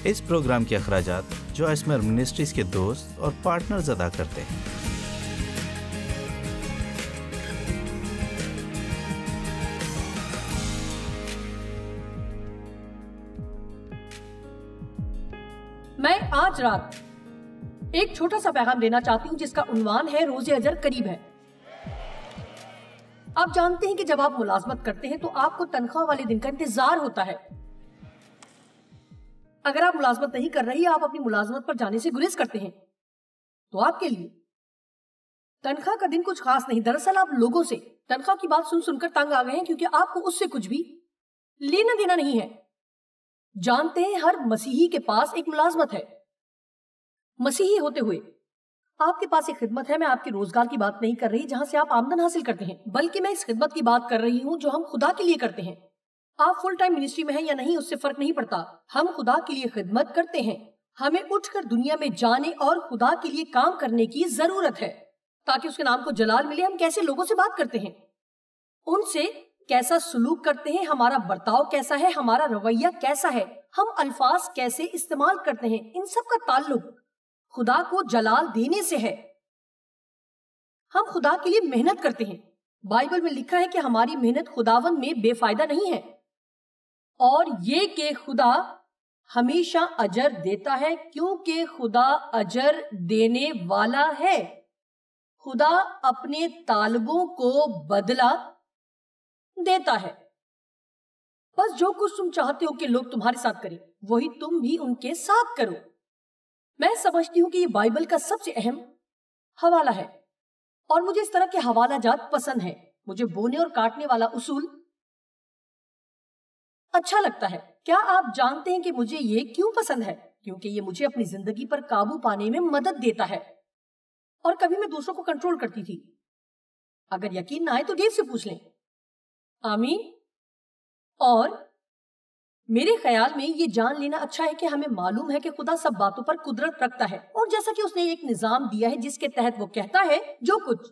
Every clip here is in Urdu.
اس پروگرام کے اخراجات جو اسمر منسٹریز کے دوست اور پارٹنرز ادا کرتے ہیں۔ میں آج رات ایک چھوٹا سا پیغام دینا چاہتی ہوں جس کا عنوان ہے روز اجر قریب ہے۔ آپ جانتے ہیں کہ جب آپ ملازمت کرتے ہیں تو آپ کو تنخواہ والے دن کا انتظار ہوتا ہے۔ اگر آپ ملازمت نہیں کر رہی، آپ اپنی ملازمت پر جانے سے گریز کرتے ہیں، تو آپ کے لیے تنخواہ کا دن کچھ خاص نہیں۔ دراصل آپ لوگوں سے تنخواہ کی بات سن کر تنگ آ گئے ہیں کیونکہ آپ کو اس سے کچھ بھی لینا دینا نہیں ہے۔ جانتے ہیں ہر مسیحی کے پاس ایک ملازمت ہے۔ مسیحی ہوتے ہوئے آپ کے پاس ایک خدمت ہے۔ میں آپ کے روزگار کی بات نہیں کر رہی جہاں سے آپ آمدن حاصل کرتے ہیں، بلکہ میں اس خدمت کی بات کر رہی ہوں جو ہم خدا کے لیے کرتے ہیں۔ آپ فل ٹائم منسٹری میں ہیں یا نہیں، اس سے فرق نہیں پڑتا۔ ہم خدا کے لیے خدمت کرتے ہیں۔ ہمیں اٹھ کر دنیا میں جانے اور خدا کے لیے کام کرنے کی ضرورت ہے تاکہ اس کے نام کو جلال ملے۔ ہم کیسے لوگوں سے بات کرتے ہیں، ان سے کیسا سلوک کرتے ہیں، ہمارا برتاؤ کیسا ہے، ہمارا رویہ کیسا ہے، ہم الفاظ کیسے استعمال کرتے ہیں، ان سب کا تعلق خدا کو جلال دینے سے ہے۔ ہم خدا کے لیے محنت کرتے ہیں۔ بائبل میں لکھا ہے کہ ہماری محنت خداوند میں بے فائدہ نہیں ہے، اور یہ کہ خدا ہمیشہ اجر دیتا ہے کیونکہ خدا اجر دینے والا ہے۔ خدا اپنے طالبوں کو بدلہ دیتا ہے۔ بس جو کچھ تم چاہتے ہو کہ لوگ تمہارے ساتھ کریں، وہی تم بھی ان کے ساتھ کرو۔ میں سمجھتی ہوں کہ یہ بائبل کا سب سے اہم حوالہ ہے، اور مجھے اس طرح کے حوالہ جات پسند ہیں۔ مجھے بونے اور کاٹنے والا اصول اچھا لگتا ہے۔ کیا آپ جانتے ہیں کہ مجھے یہ کیوں پسند ہے؟ کیونکہ یہ مجھے اپنی زندگی پر قابو پانے میں مدد دیتا ہے، اور کبھی میں دوسروں کو کنٹرول کرتی تھی۔ اگر یقین نہ آئے تو ڈیو سے پوچھ لیں۔ آمین۔ اور میرے خیال میں یہ جان لینا اچھا ہے کہ ہمیں معلوم ہے کہ خدا سب باتوں پر قدرت رکھتا ہے، اور جیسا کہ اس نے ایک نظام دیا ہے جس کے تحت وہ کہتا ہے جو کچھ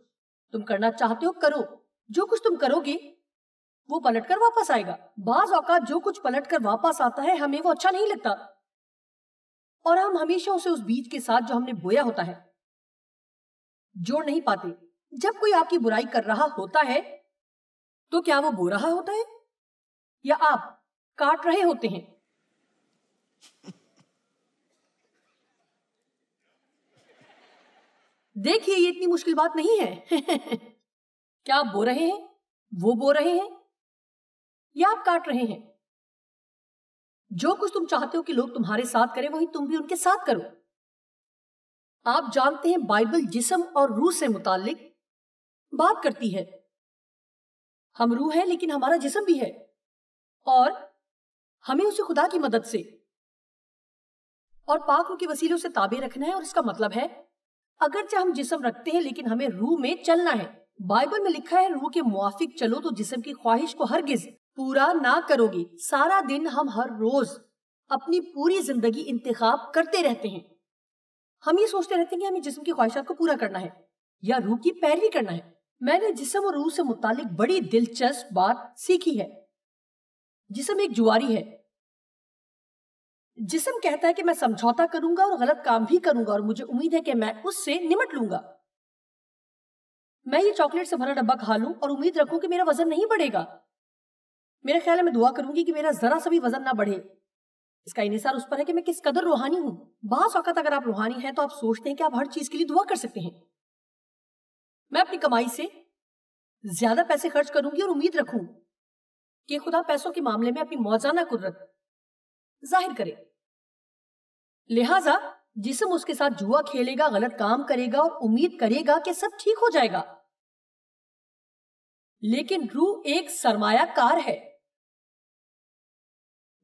تم کرنا چاہتے ہو کرو۔ جو کچھ تم کرو گے وہ پلٹ کر واپس آئے گا۔ بعض اوقات جو کچھ پلٹ کر واپس آتا ہے ہمیں وہ اچھا نہیں لگتا، اور ہم ہمیشہ اسے اس بیج کے ساتھ جو ہم نے بویا ہوتا ہے جوڑ نہیں پاتے۔ جب کوئی آپ کی برائی کر رہا ہوتا ہے تو کیا وہ بو رہا ہوتا ہے یا آپ کاٹ رہے ہوتے ہیں؟ دیکھیے، یہ اتنی مشکل بات نہیں ہے۔ کیا آپ بو رہے ہیں، وہ بو رہے ہیں، یا آپ کاٹ رہے ہیں؟ جو کچھ تم چاہتے ہو کہ لوگ تمہارے ساتھ کریں، وہی تم بھی ان کے ساتھ کرو۔ آپ جانتے ہیں بائبل جسم اور روح سے متعلق بات کرتی ہے۔ ہم روح ہے لیکن ہمارا جسم بھی ہے، اور ہمیں اسے خدا کی مدد سے اور پاک روح کے وسیلوں سے تابع رکھنا ہے۔ اور اس کا مطلب ہے اگرچہ ہم جسم رکھتے ہیں لیکن ہمیں روح میں چلنا ہے۔ بائبل میں لکھا ہے روح کے موافق چلو تو جسم کی خواہش کو ہرگز پورا نہ کرو گے۔ سارا دن ہم ہر روز اپنی پوری زندگی انتخاب کرتے رہتے ہیں۔ ہم یہ سوچتے رہتے ہیں کہ ہمیں جسم کی خواہشات کو پورا کرنا ہے یا روح کی پیروی کرنا ہے۔ میں نے جسم اور روح سے متعلق بڑی دلچسپ بات سیکھی ہے۔ جسم ایک جواری ہے۔ جسم کہتا ہے کہ میں سمجھوتا کروں گا اور غلط کام بھی کروں گا، اور مجھے امید ہے کہ میں اس سے نمٹ لوں گا۔ میں یہ چاکلیٹ سے بھرا ڈبہ کھا لوں اور امید رکھوں کہ میرا وزن نہیں بڑھے گا۔ میرا خیال ہے میں دعا کروں گی کہ میرا ذرا سا بھی وزن نہ بڑھے۔ اس کا انحصار اس پر ہے کہ میں کس قدر روحانی ہوں۔ بعض اوقات اگر آپ روحانی ہیں تو آپ سوچتے ہیں کہ آپ ہر چیز کے لیے دعا کر سکتے ہیں۔ میں اپنی کمائی سے زیادہ پیسے خرچ کروں گی اور امید رکھوں کہ خدا پیسوں کے معاملے میں اپنی موزانہ قدرت ظاہر کرے۔ لہٰذا جسم اس کے ساتھ جوا کھیلے گا، غلط کام کرے گا اور امید کرے گا کہ سب ٹھیک ہو جائے گا۔ لیکن روح ایک سرمایہ کار ہے۔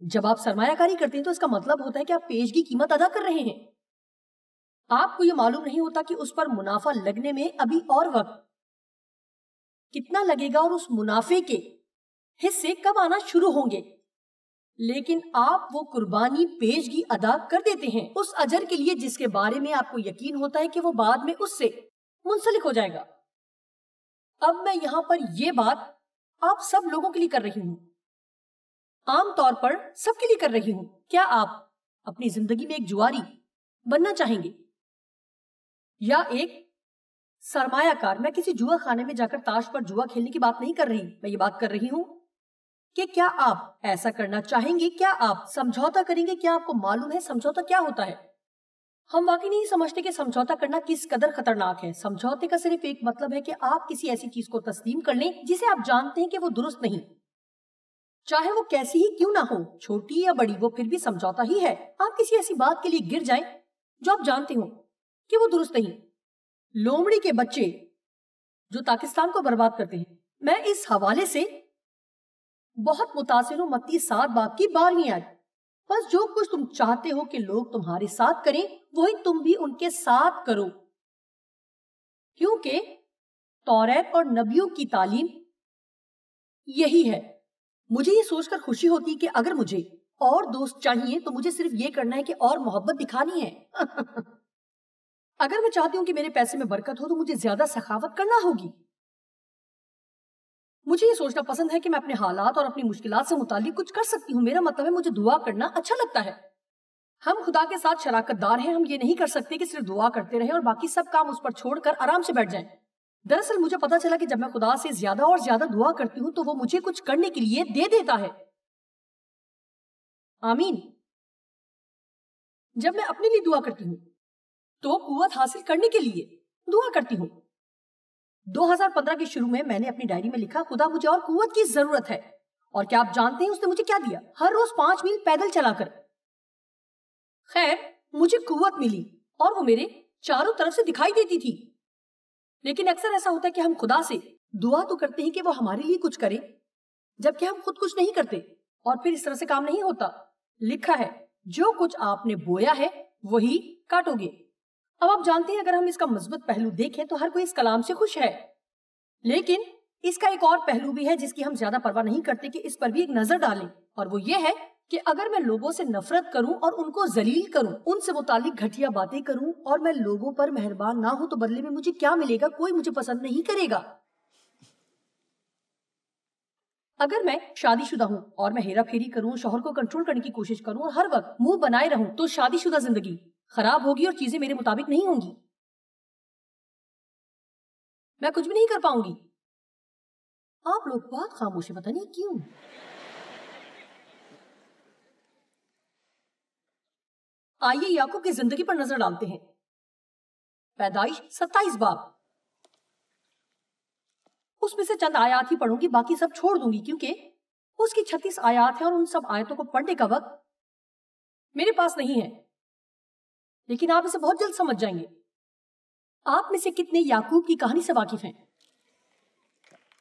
جب آپ سرمایہ کاری کرتے ہیں تو اس کا مطلب ہوتا ہے کہ آپ پیشگی قیمت ادا کر رہے ہیں۔ آپ کو یہ معلوم نہیں ہوتا کہ اس پر منافع لگنے میں ابھی اور وقت کتنا لگے گا اور اس منافع کے حصے کب آنا شروع ہوں گے، لیکن آپ وہ قربانی پیشگی ادا کر دیتے ہیں اس اجر کے لیے جس کے بارے میں آپ کو یقین ہوتا ہے کہ وہ بعد میں اس سے منسلک ہو جائے گا۔ اب میں یہاں پر یہ بات آپ سب لوگوں کے لیے کر رہی ہوں، عام طور پر سب کے لیے کر رہی ہوں۔ کیا آپ اپنی زندگی میں ایک جواری بننا چاہیں گے یا ایک سرمایہ کار؟ میں کسی جوا خانے میں جا کر تاش پر جوا کھیلنے کی بات نہیں کر رہی، میں یہ بات کر رہی ہوں کہ کیا آپ ایسا کرنا چاہیں گے؟ کیا آپ سمجھوتا کریں گے؟ کیا آپ کو معلوم ہے سمجھوتا کیا ہوتا ہے؟ ہم واقعی نہیں سمجھتے کہ سمجھوتا کرنا کس قدر خطرناک ہے۔ سمجھوتے کا صرف ایک مطلب ہے کہ آپ کسی ایسی چیز کو تسلیم کر لیں جسے آپ جانتے ہیں کہ وہ درست نہیں، چاہے وہ کیسی ہی کیوں نہ ہو، چھوٹی یا بڑی، وہ پھر بھی سمجھوتا ہی ہے۔ آپ کسی ایسی بات کے لیے گر جائیں جو آپ جانتے ہو کہ وہ درست نہیں۔ لومڑی کے بچے جو پاکستان کو برباد کرتے ہیں، میں اس حوالے سے بہت متاثر ہوں۔ متی 7 باب کی 12ویں آیت، بس جو کچھ تم چاہتے ہو کہ لوگ تمہارے ساتھ کریں وہی تم بھی ان کے ساتھ کرو، کیونکہ توریت اور نبیوں کی تعلیم یہی ہے۔ مجھے یہ سوچ کر خوشی ہوتی کہ اگر مجھے اور دوست چاہیے تو مجھے صرف یہ کرنا ہے کہ اور محبت دکھانی ہے۔ اگر میں چاہتی ہوں کہ میرے پیسے میں برکت ہو تو مجھے زیادہ سخاوت کرنا ہوگی۔ مجھے یہ سوچنا پسند ہے کہ میں اپنے حالات اور اپنی مشکلات سے متعلق کچھ کر سکتی ہوں۔ میرا مطلب ہے مجھے دعا کرنا اچھا لگتا ہے۔ ہم خدا کے ساتھ شراکت دار ہیں۔ ہم یہ نہیں کر سکتے کہ صرف دعا کرتے رہیں اور باقی سب کام اس پر چھوڑ کر آرام سے بیٹھ جائیں۔ دراصل مجھے پتا چلا کہ جب میں خدا سے زیادہ اور زیادہ دعا کرتی ہوں تو وہ مجھے کچھ کرنے کے لیے دے دیتا ہے۔ آمین۔ جب میں اپنے لیے دعا کرتی ہوں تو قوت حاصل کرنے کے لیے دعا کرتی ہوں۔ 2015 کے شروع میں نے اپنی ڈائری میں لکھا، خدا مجھے اور قوت کی ضرورت ہے۔ اور کیا آپ جانتے ہیں اس نے مجھے کیا دیا؟ ہر روز 5 میل پیدل چلا کر۔ خیر، مجھے قوت ملی اور وہ میرے چاروں طرف سے دکھائی دیتی تھی۔ لیکن اکثر ایسا ہوتا ہے کہ ہم خدا سے دعا تو کرتے ہیں کہ وہ ہمارے لیے کچھ کرے، جبکہ ہم خود کچھ نہیں کرتے، اور پھر اس طرح سے کام نہیں ہوتا۔ لکھا ہے جو کچھ آپ نے بویا ہے وہی کاٹو گے۔ اب آپ جانتے ہیں اگر ہم اس کا مثبت پہلو دیکھیں تو ہر کوئی اس کلام سے خوش ہے، لیکن اس کا ایک اور پہلو بھی ہے جس کی ہم زیادہ پرواہ نہیں کرتے کہ اس پر بھی ایک نظر ڈالیں، اور وہ یہ ہے کہ اگر میں لوگوں سے نفرت کروں اور ان کو ذلیل کروں، ان سے متعلق گھٹیا باتیں کروں، اور میں لوگوں پر مہربان نہ ہوں تو بدلے میں مجھے کیا ملے گا؟ کوئی مجھے پسند نہیں کرے گا۔ اگر میں شادی شدہ ہوں اور میں ہیرا پھیری کروں، شوہر کو کنٹرول کرنے کی کوشش کروں اور ہر وقت منہ بنائے رہوں، تو شادی شدہ زندگی خراب ہوگی اور چیزیں میرے مطابق نہیں ہوں گی۔ میں کچھ بھی نہیں کر پاؤں گی۔ آپ لوگ بہت خاموش ہیں، پتہ نہیں کیوں۔ آئیے یعقوب کی زندگی پر نظر ڈالتے ہیں۔ پیدائش 27 باب، اس میں سے چند آیات ہی پڑھوں گی، باقی سب چھوڑ دوں گی کیونکہ اس کی 36 آیات ہیں اور ان سب آیتوں کو پڑھنے کا وقت میرے پاس نہیں ہے، لیکن آپ اسے بہت جلد سمجھ جائیں گے۔ آپ میں سے کتنے یعقوب کی کہانی سے واقف ہیں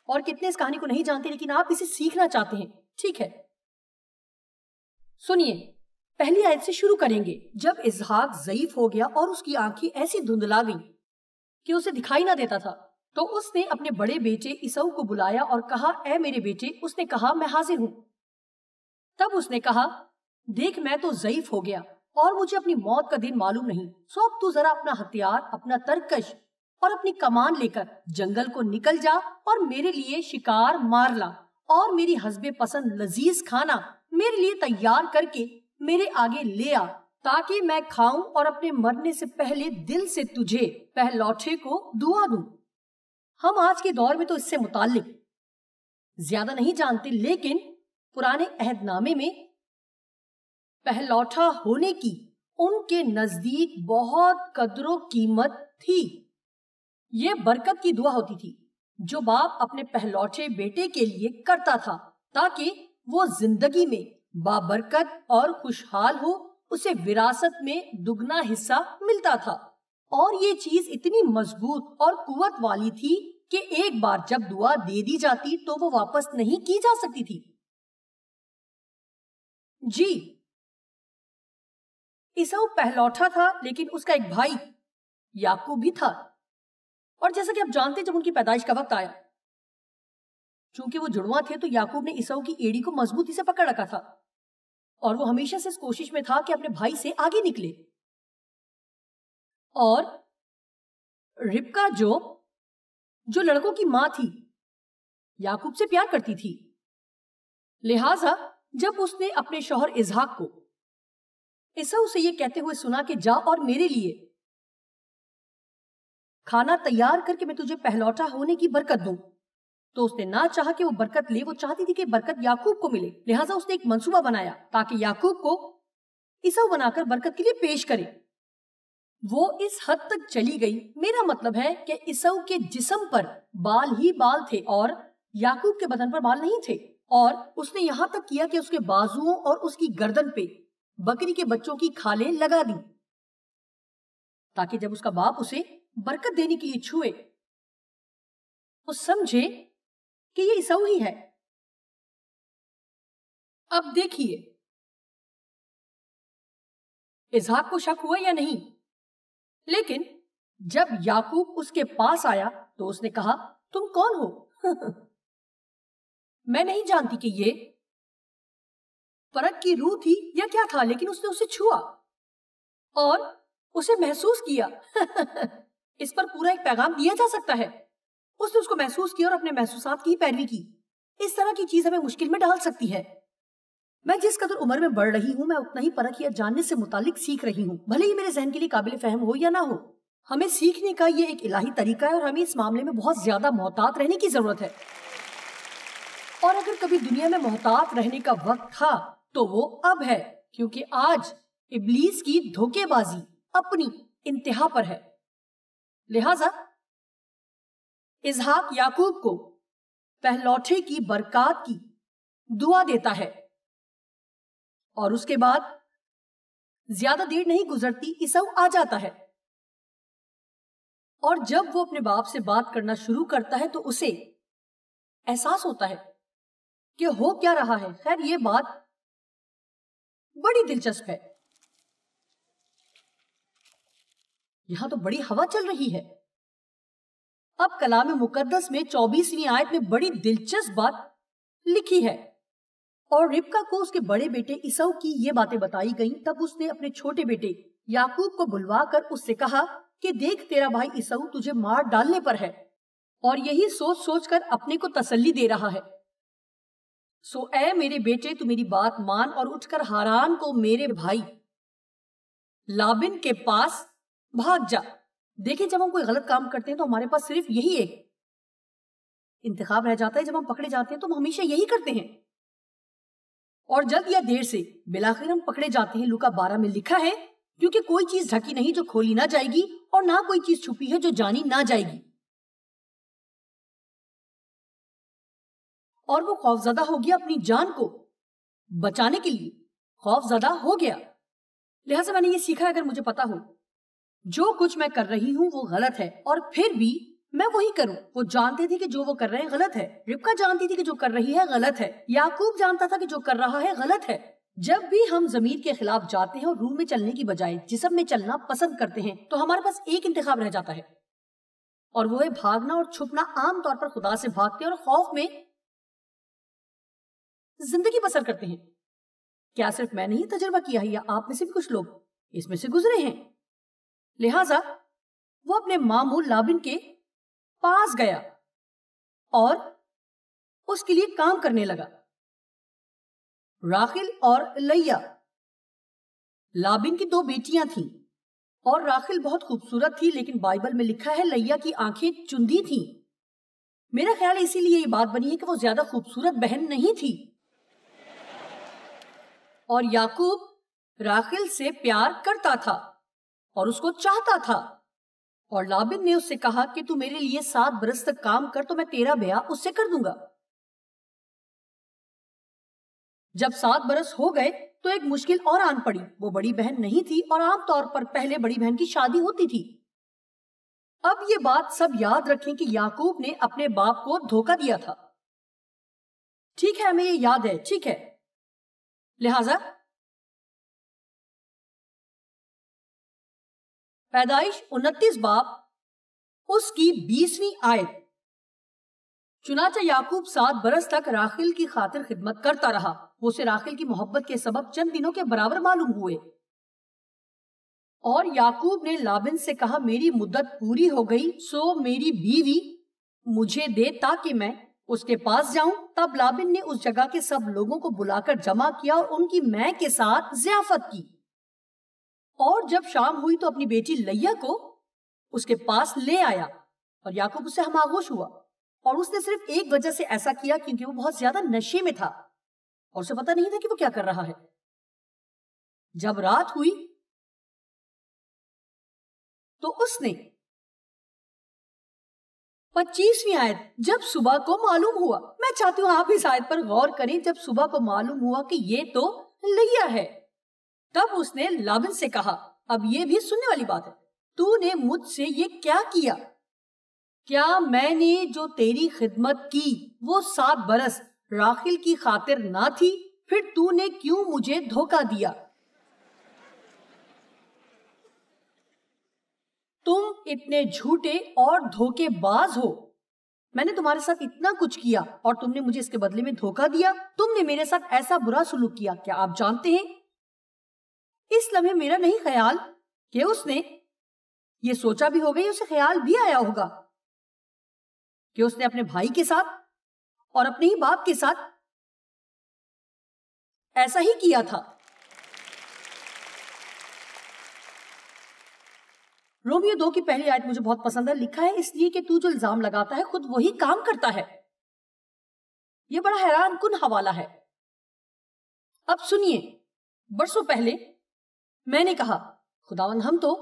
اور کتنے اس کہانی کو نہیں جانتے لیکن آپ اسے سیکھنا چاہتے ہیں؟ ٹھیک ہے، سنیے، پہلی آیت سے شروع کریں گے۔ جب اسحاق ضعیف ہو گیا اور اس کی آنکھیں ایسی دھندلا گئیں کہ اسے دکھائی نہ دیتا تھا تو اس نے اپنے بڑے بیٹے عیسو کو بلایا اور کہا، اے میرے بیٹے۔ اس نے کہا، میں حاضر ہوں۔ تب اس نے کہا، دیکھ میں تو ضعیف ہو گیا اور مجھے اپنی موت کا دن معلوم نہیں، سو اب تو ذرا اپنا ہتھیار، اپنا ترکش اور اپنی کمان لے کر جنگل کو نکل جا اور میرے لیے شکار مار لا اور میری حسب پسند لذیذ کھانا میرے لیے تیار کر کے میرے آگے لے آ، تاکہ میں کھاؤں اور اپنے مرنے سے پہلے دل سے تجھے پہلوٹے کو دعا دوں۔ ہم آج کے دور میں تو اس سے متعلق زیادہ نہیں جانتے، لیکن پرانے عہد نامے میں پہلوٹا ہونے کی ان کے نزدیک بہت قدر و قیمت تھی۔ یہ برکت کی دعا ہوتی تھی جو باپ اپنے پہلوٹے بیٹے کے لیے کرتا تھا تاکہ وہ زندگی میں بابرکت اور خوشحال ہو، اسے وراثت میں دگنا حصہ ملتا تھا۔ اور یہ چیز اتنی مضبوط اور قوت والی تھی کہ ایک بار جب دعا دے دی جاتی تو وہ واپس نہیں کی جا سکتی تھی۔ جی، عیسو پہلوٹا تھا لیکن اس کا ایک بھائی یعقوب بھی تھا، اور جیسا کہ آپ جانتے جب ان کی پیدائش کا وقت آیا، چونکہ وہ جڑواں تھے تو یعقوب نے عیسو کی ایڑی کو مضبوطی سے پکڑ رکھا تھا اور وہ ہمیشہ سے اس کوشش میں تھا کہ اپنے بھائی سے آگے نکلے۔ اور ربکا جو لڑکوں کی ماں تھی یعقوب سے پیار کرتی تھی، لہٰذا جب اس نے اپنے شوہر اسحاق کو عیسو سے یہ کہتے ہوئے سنا کہ جا اور میرے لیے کھانا تیار کر کے میں تجھے پہلوٹا ہونے کی برکت دوں. تو اس نے نہ چاہا کہ وہ برکت لے. وہ چاہتی تھی کہ برکت یعقوب کو ملے. لہٰذا اس نے ایک منصوبہ بنایا تاکہ یعقوب کو عیسو بنا کر برکت کے لیے پیش کرے. وہ اس حد تک چلی گئی. میرا مطلب ہے کہ عیسو کے جسم پر بال ہی بال تھے اور یعقوب کے بدن پر بال نہیں تھے. اور اس نے یہاں تک کیا کہ اس کے بازوؤں اور اس کی گردن پہ بکری کے بچوں کی کھالیں لگا دی تاکہ جب اس کا باپ اسے برکت دینے کے لیے چھوئے وہ سمجھے کہ یہ عیسو ہی ہے. اب دیکھیے اسحاق کو شک ہوا یا نہیں، لیکن جب یعقوب اس کے پاس آیا تو اس نے کہا تم کون ہو؟ میں نہیں جانتی کہ یہ پرکھ کی روح تھی یا کیا تھا، لیکن اس نے اسے چھوا اور اسے محسوس کیا. اس پر پورا ایک پیغام دیا جا سکتا ہے. اس نے اس کو محسوس کیا اور اپنے محسوسات کی پیروی کی. اس طرح کی چیز ہمیں مشکل میں ڈال سکتی ہے. میں جس قدر عمر میں بڑھ رہی ہوں میں اتنا ہی پرکھ یا جاننے سے متعلق سیکھ رہی ہوں، بھلے ہی میرے ذہن کے لیے قابل فہم ہو یا نہ ہو. ہمیں سیکھنے کا یہ ایک الہی طریقہ ہے اور ہمیں اس معاملے میں بہت زیادہ محتاط رہنے کی ضرورت ہے. اور اگر کبھی دنیا میں محتاط رہنے کا وقت تھا تو وہ اب ہے، کیونکہ آج ابلیس کی دھوکے بازی اپنی انتہا پر ہے. لہذا اسحاق یعقوب کو پہلوٹے کی برکات کی دعا دیتا ہے اور اس کے بعد زیادہ دیر نہیں گزرتی عیسو آ جاتا ہے. اور جب وہ اپنے باپ سے بات کرنا شروع کرتا ہے تو اسے احساس ہوتا ہے کہ ہو کیا رہا ہے. خیر یہ بات بڑی دلچسپ ہے. یہاں تو بڑی ہوا چل رہی ہے. اب کلام مقدس میں 24ویں آیت میں بڑی دلچسپ بات لکھی ہے. اور ربکا کو اس کے بڑے بیٹے عیسو کی یہ باتیں بتائی گئیں. تب اس نے اپنے چھوٹے بیٹے یعقوب کو بلوا کر اس سے کہا کہ دیکھ تیرا بھائی عیسو تجھے مار ڈالنے پر ہے اور یہی سوچ سوچ کر اپنے کو تسلی دے رہا ہے. سو اے میرے بیٹے تو میری بات مان اور اٹھ کر ہاران کو میرے بھائی لابن کے پاس بھاگ جا. دیکھیں جب ہم کوئی غلط کام کرتے ہیں تو ہمارے پاس صرف یہی ایک انتخاب رہ جاتا ہے. جب ہم پکڑے جاتے ہیں تو ہم ہمیشہ یہی کرتے ہیں اور جلد یا دیر سے بالآخر ہم پکڑے جاتے ہیں. لوکا 12 میں لکھا ہے کیونکہ کوئی چیز ڈھکی نہیں جو کھولی نہ جائے گی اور نہ کوئی چیز چھپی ہے جو جانی نہ جائے گی. اور وہ خوفزدہ ہو گیا اپنی جان کو بچانے کے لیے خوفزدہ ہو گیا. لہٰذا میں نے یہ سیکھا اگر مجھے پتا ہو جو کچھ میں کر رہی ہوں وہ غلط ہے اور پھر بھی میں وہی کروں. وہ جانتے تھے کہ جو وہ کر رہے ہیں غلط ہے. ربکا جانتی تھی کہ جو کر رہی ہے غلط ہے. یعقوب جانتا تھا کہ جو کر رہا ہے غلط ہے. جب بھی ہم ضمیر کے خلاف جاتے ہیں اور روح میں چلنے کی بجائے جسم میں چلنا پسند کرتے ہیں تو ہمارے پاس ایک انتخاب رہ جاتا ہے اور وہ ہے بھاگنا اور چھپنا. عام طور پر خدا سے بھاگتے ہیں اور خوف میں زندگی بسر کرتے ہیں. کیا صرف میں نے ہی تجربہ کیا ہے یا آپ میں سے بھی کچھ لوگ اس میں سے گزرے ہیں؟ لہٰذا وہ اپنے مامول لابن کے پاس گیا اور اس کے لیے کام کرنے لگا. راخل اور لیا لابن کی 2 بیٹیاں تھیں اور راخل بہت خوبصورت تھی، لیکن بائبل میں لکھا ہے لیا کی آنکھیں چندی تھیں. میرا خیال اسی لیے یہ بات بنی ہے کہ وہ زیادہ خوبصورت بہن نہیں تھی. اور یعقوب راخل سے پیار کرتا تھا اور اس کو چاہتا تھا اور لابن نے اس سے کہا کہ تو میرے لیے 7 برس تک کام کر تو میں تیرا بیاہ اس سے کر دوں گا. جب 7 برس ہو گئے تو ایک مشکل اور آن پڑی. وہ بڑی بہن نہیں تھی اور عام طور پر پہلے بڑی بہن کی شادی ہوتی تھی. اب یہ بات سب یاد رکھیں کہ یعقوب نے اپنے باپ کو دھوکہ دیا تھا. ٹھیک ہے ہمیں یہ یاد ہے، ٹھیک ہے. لہذا پیدائش 29 باب اس کی 20ویں آیت. چنانچہ یعقوب 7 برس تک راخل کی خاطر خدمت کرتا رہا. وہ اسے راخل کی محبت کے سبب چند دنوں کے برابر معلوم ہوئے. اور یعقوب نے لابن سے کہا میری مدت پوری ہو گئی سو میری بیوی مجھے دے تاکہ میں اس کے پاس جاؤں. تب لابن نے اس جگہ کے سب لوگوں کو بلا کر جمع کیا اور ان کی مے کے ساتھ ضیافت کی. اور جب شام ہوئی تو اپنی بیٹی لیا کو اس کے پاس لے آیا اور یعقوب اس سے ہماغوش ہوا، اور اس نے صرف ایک وجہ سے ایسا کیا، کیونکہ وہ بہت زیادہ نشے میں تھا اور اسے پتہ نہیں تھا کہ وہ کیا کر رہا ہے۔ جب رات ہوئی تو اس نے 25ویں آیت، جب صبح کو معلوم ہوا، میں چاہتی ہوں آپ اس آیت پر غور کریں، جب صبح کو معلوم ہوا کہ یہ تو لیا ہے، تب اس نے لابن سے کہا، اب یہ بھی سننے والی بات ہے، تو نے مجھ سے یہ کیا کیا؟ کیا میں نے جو تیری خدمت کی وہ 7 برس راخیل کی خاطر نہ تھی؟ پھر تو نے کیوں مجھے دھوکہ دیا؟ تم اتنے جھوٹے اور دھوکے باز ہو، میں نے تمہارے ساتھ اتنا کچھ کیا اور تم نے مجھے اس کے بدلے میں دھوکہ دیا، تم نے میرے ساتھ ایسا برا سلوک کیا، کیا آپ جانتے ہیں؟ اس لمحے میرا نہیں خیال کہ اس نے یہ سوچا بھی ہوگا، اسے خیال بھی آیا ہوگا کہ اس نے اپنے بھائی کے ساتھ اور اپنے ہی باپ کے ساتھ ایسا ہی کیا تھا۔ رومیو 2 کی پہلی آیت مجھے بہت پسند ہے، لکھا ہے اس لیے کہ تو جو الزام لگاتا ہے خود وہی کام کرتا ہے۔ یہ بڑا حیران کن حوالہ ہے۔ اب سنیے، برسوں پہلے میں نے کہا، خداوند ہم تو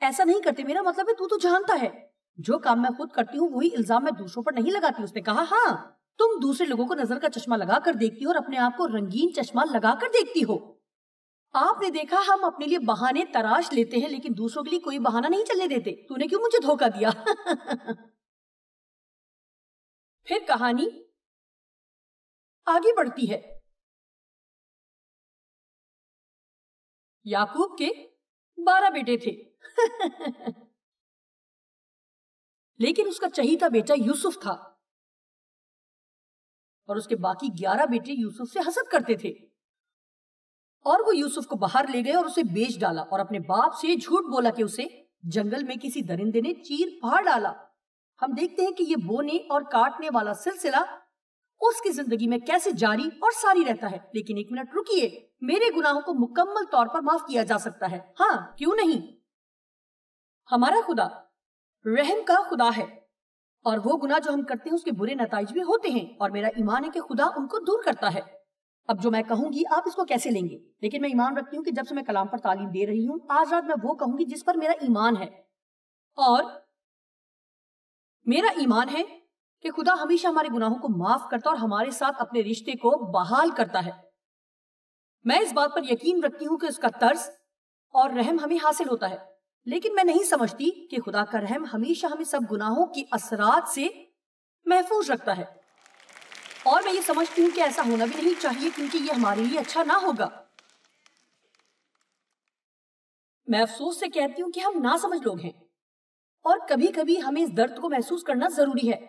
ایسا نہیں کرتے، میرا مطلب ہے تو جانتا ہے جو کام میں خود کرتی ہوں وہی الزام میں دوسروں پر نہیں لگاتی۔ اس نے کہا، ہاں تم دوسرے لوگوں کو نظر کا چشمہ لگا کر دیکھتی ہو اور اپنے آپ کو رنگین چشمہ لگا کر دیکھتی ہو۔ آپ نے دیکھا ہم اپنے لیے بہانے تراش لیتے ہیں لیکن دوسروں کے لیے کوئی بہانہ نہیں چلنے دیتے۔ تو نے کیوں مجھے دھوکہ دیا؟ پھر کہانی آگے بڑھتی ہے۔ یعقوب کے 12 بیٹے تھے لیکن اس کا چہیتا بیٹا یوسف تھا اور اس کے باقی 11 بیٹے یوسف سے حسد کرتے تھے، اور وہ یوسف کو باہر لے گئے اور اسے بیچ ڈالا اور اپنے باپ سے جھوٹ بولا کہ اسے جنگل میں کسی درندے نے چیر پھاڑ ڈالا۔ ہم دیکھتے ہیں کہ یہ بونے اور کاٹنے والا سلسلہ اس کی زندگی میں کیسے جاری اور ساری رہتا ہے۔ لیکن ایک منٹ رکیے، میرے گناہوں کو مکمل طور پر معاف کیا جا سکتا ہے، ہاں کیوں نہیں؟ ہمارا خدا رحم کا خدا ہے اور وہ گناہ جو ہم کرتے ہیں اس کے برے نتائج بھی ہوتے ہیں، اور میرا ایمان ہے کہ خدا ان کو دور کرتا ہے۔ اب جو میں کہوں گی آپ اس کو کیسے لیں گے، لیکن میں ایمان رکھتی ہوں کہ جب سے میں کلام پر تعلیم دے رہی ہوں آج رات میں وہ کہوں گی جس پر میرا ایمان ہے، اور میرا ایمان ہے کہ خدا ہمیشہ ہمارے گناہوں کو معاف کرتا اور ہمارے ساتھ اپنے رشتے کو بحال کرتا ہے۔ میں اس بات پر یقین رکھتی ہوں کہ اس کا طرز اور رحم ہمیں حاصل ہوتا ہے، لیکن میں نہیں سمجھتی کہ خدا کا رحم ہمیشہ ہمیں سب گناہوں کی اثرات سے محفوظ رکھتا ہے، اور میں یہ سمجھتی ہوں کہ ایسا ہونا بھی نہیں چاہیے کیونکہ یہ ہمارے لیے اچھا نہ ہوگا۔ میں افسوس سے کہتی ہوں کہ ہم ناسمجھ لوگ ہیں اور کبھی کبھی ہمیں اس درد کو محسوس کرنا ضروری ہے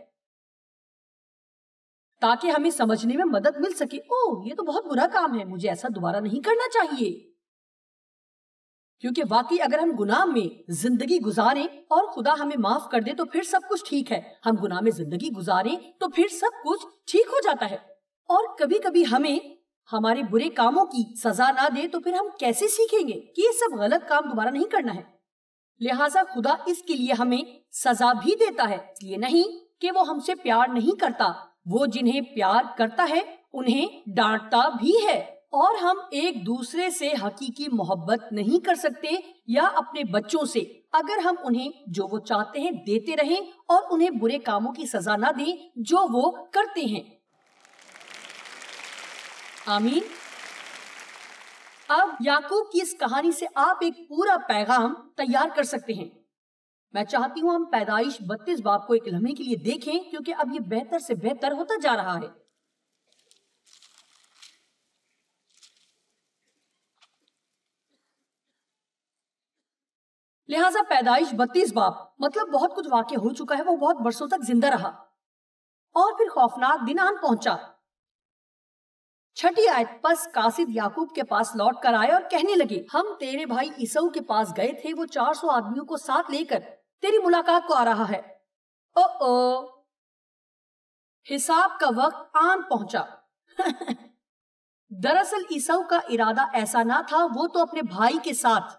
تاکہ ہمیں سمجھنے میں مدد مل سکے، اوہ یہ تو بہت برا کام ہے، مجھے ایسا دوبارہ نہیں کرنا چاہیے۔ کیونکہ واقعی اگر ہم گناہ میں زندگی گزاریں اور خدا ہمیں معاف کر دے تو پھر سب کچھ ٹھیک ہے، ہم گناہ میں زندگی گزاریں تو پھر سب کچھ ٹھیک ہو جاتا ہے، اور کبھی کبھی ہمیں ہمارے برے کاموں کی سزا نہ دے تو پھر ہم کیسے سیکھیں گے کہ یہ سب غلط کام دوبارہ نہیں کرنا ہے؟ لہٰذا خدا اس کے لیے ہمیں سزا بھی دیتا ہے، اس لیے نہیں کہ وہ ہم سے پیار نہیں کرتا، وہ جنہیں پیار کرتا ہے انہیں ڈانٹتا بھی ہے، اور ہم ایک دوسرے سے حقیقی محبت نہیں کر سکتے یا اپنے بچوں سے اگر ہم انہیں جو وہ چاہتے ہیں دیتے رہیں اور انہیں برے کاموں کی سزا نہ دیں جو وہ کرتے ہیں۔ آمین۔ اب یعقوب کی اس کہانی سے آپ ایک پورا پیغام تیار کر سکتے ہیں۔ میں چاہتی ہوں ہم پیدائش 32 باب کو ایک لمحے کے لیے دیکھیں کیونکہ اب یہ بہتر سے بہتر ہوتا جا رہا ہے۔ لہٰذا پیدائش 32 باب مطلب بہت کچھ واقع ہو چکا ہے، وہ بہت برسوں تک زندہ رہا اور پھر خوفناک دن آن پہنچا۔ 6 آیت، پس قاصد یعقوب کے پاس لوٹ کر آئے اور کہنے لگے، ہم تیرے بھائی عیسو کے پاس گئے تھے، وہ 400 آدمیوں کو ساتھ لے کر تیری ملاقات کو آ رہا ہے۔ حساب کا وقت آن پہنچا۔ دراصل عیسو کا ارادہ ایسا نہ تھا، وہ تو اپنے بھائی کے ساتھ